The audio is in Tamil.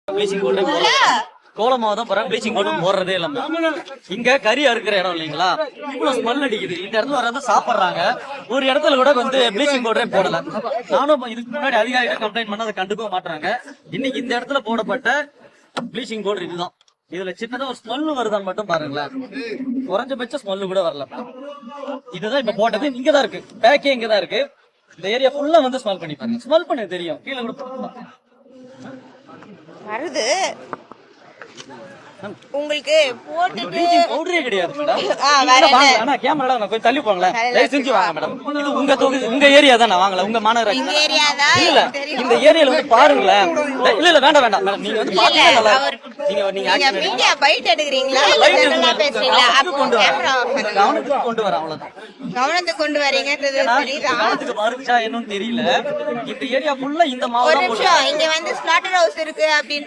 ப்ளீச்சிங் பவுடர் கோலமாவை தான் போறேன். ப்ளீச்சிங் பவுடர் போடுறதே இல்லாம இங்க கறி அறுக்கிற இடம் இல்லைங்களா, இவ்வளவு ஸ்மெல் அடிக்குது. இந்த இடத்துல வர சாப்பிடுறாங்க, ஒரு இடத்துல கூட வந்து ப்ளீச்சிங் பவுடரே போடல. நானும் இதுக்கு முன்னாடி அதிகாரிகிட்ட கம்ப்ளைண்ட் பண்ண அதை கண்டுக்க மாட்டாங்க. இன்னைக்கு இந்த இடத்துல போடப்பட்ட ப்ளீச்சிங் பவுடர் இதுதான். இதுல சின்னதா ஒரு ஸ்மெல் வருதான்னு மட்டும் பாருங்களேன், குறைஞ்சபட்ச ஸ்மெல் கூட வரல. இதுதான் இப்ப போட்டது, இங்கதான் இருக்கு, பேக்கே இங்கதான் இருக்கு. இந்த ஏரியா ஃபுல்லா வந்து ஸ்மெல் பண்ணி பாருங்க, ஸ்மெல் பண்ண தெரியும். கீழே கூட வருது உங்களுக்கு போட்டுட்டு பவுடரே கிடையாது மேடம். வேற கேமரா கொஞ்சம் தள்ளி போங்களேன், செஞ்சு வாங்க மேடம். இது உங்க தொகுதி, உங்க ஏரியா தான் வாங்கல, உங்க மாநகராட்சி இல்ல. இந்த ஏரியால வந்து பாருங்களேன். இல்ல இல்ல வேண்டாம் வேண்டாம் மேடம், நீங்க வந்து பாத்தீங்கன்னா நல்லா நீங்க மீடியா பைட் எடுக்கிறீங்களா பேசுறீங்களா? கவனத்துக்கு கொண்டு வர, அவ்வளவுதான். கவனத்துக்கு கொண்டு வரீங்கன்றது கவனத்துக்கு வருச்சா என்னன்னு தெரியல. இந்த ஏரியா ஃபுல்லா இந்த ஒரு மாவட்டம் நிமிஷம், இங்க வந்து ஸ்லாட்டர் ஹவுஸ் இருக்கு அப்படின்னு